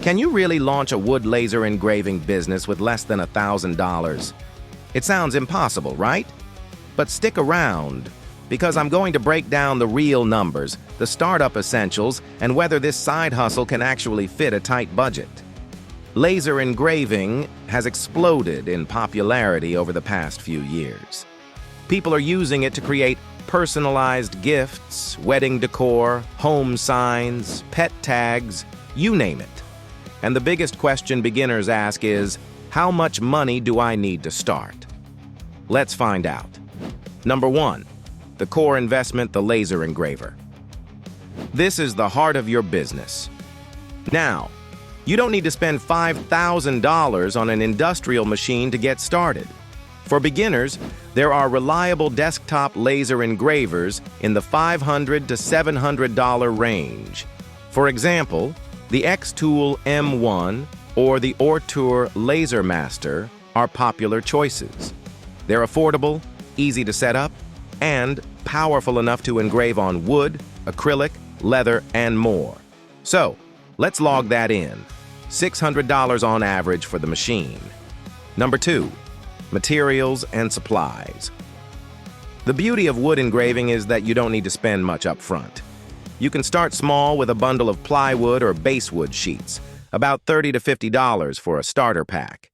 Can you really launch a wood laser engraving business with less than $1,000? It sounds impossible, right? But stick around, because I'm going to break down the real numbers, the startup essentials, and whether this side hustle can actually fit a tight budget. Laser engraving has exploded in popularity over the past few years. People are using it to create personalized gifts, wedding decor, home signs, pet tags, you name it. And the biggest question beginners ask is, how much money do I need to start? Let's find out. Number 1, the core investment, the laser engraver. This is the heart of your business. Now, you don't need to spend $5,000 on an industrial machine to get started. For beginners, there are reliable desktop laser engravers in the $500 to $700 range. For example, the X-Tool M1 or the Ortur Laser Master are popular choices. They're affordable, easy to set up, and powerful enough to engrave on wood, acrylic, leather, and more. So, let's log that in. $600 on average for the machine. Number 2, materials and supplies. The beauty of wood engraving is that you don't need to spend much up front. You can start small with a bundle of plywood or basswood sheets, about $30 to $50 for a starter pack.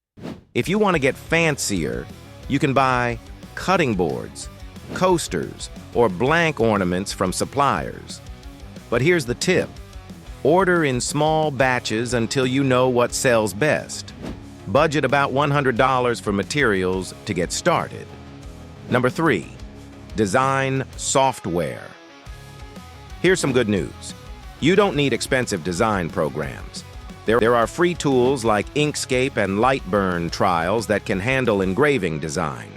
If you want to get fancier, you can buy cutting boards, coasters, or blank ornaments from suppliers. But here's the tip. Order in small batches until you know what sells best. Budget about $100 for materials to get started. Number 3, design software. Here's some good news. You don't need expensive design programs. There are free tools like Inkscape and Lightburn trials that can handle engraving design.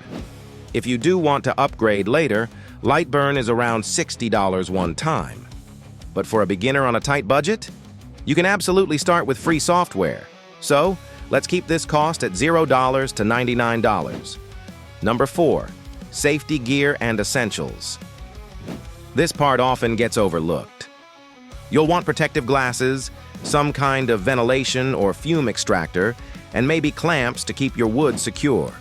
If you do want to upgrade later, Lightburn is around $60 one time. But for a beginner on a tight budget, you can absolutely start with free software. So, let's keep this cost at $0 to $99. Number 4, safety gear and essentials. This part often gets overlooked. You'll want protective glasses, some kind of ventilation or fume extractor, and maybe clamps to keep your wood secure.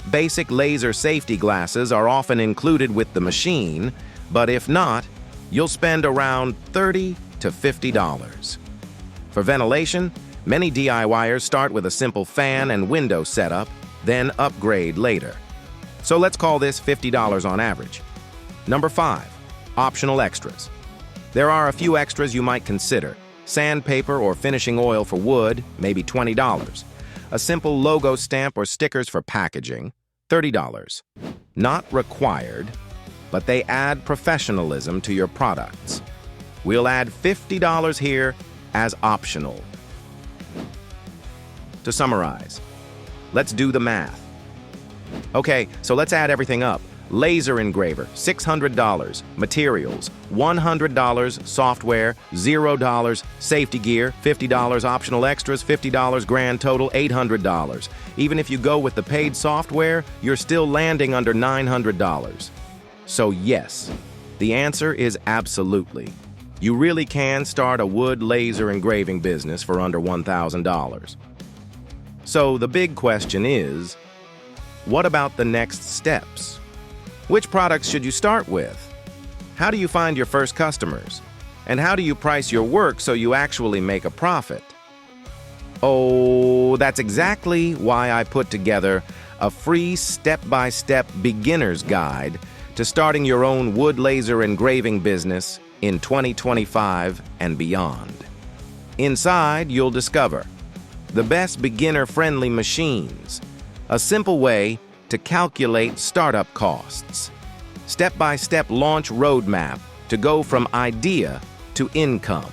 Basic laser safety glasses are often included with the machine, but if not, you'll spend around $30 to $50. For ventilation, many DIYers start with a simple fan and window setup, then upgrade later. So let's call this $50 on average. Number 5, optional extras. There are a few extras you might consider. Sandpaper or finishing oil for wood, maybe $20. A simple logo stamp or stickers for packaging, $30. Not required, but they add professionalism to your products. We'll add $50 here as optional. To summarize, let's do the math. Okay, so let's add everything up. Laser engraver, $600. Materials, $100. Software, $0. Safety gear, $50. Optional extras, $50. Grand total, $800. Even if you go with the paid software, you're still landing under $900. So yes, the answer is absolutely. You really can start a wood laser engraving business for under $1,000. So the big question is, what about the next steps? Which products should you start with? How do you find your first customers? And how do you price your work so you actually make a profit? Oh, that's exactly why I put together a free step-by-step beginner's guide to starting your own wood laser engraving business in 2025 and beyond. Inside, you'll discover the best beginner-friendly machines, a simple way to calculate startup costs, step-by-step launch roadmap to go from idea to income,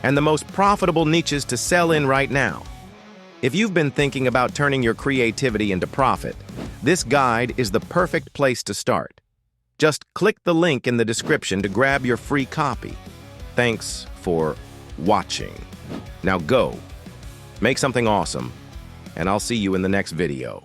and the most profitable niches to sell in right now. If you've been thinking about turning your creativity into profit, this guide is the perfect place to start. Just click the link in the description to grab your free copy. Thanks for watching. Now go, make something awesome, and I'll see you in the next video.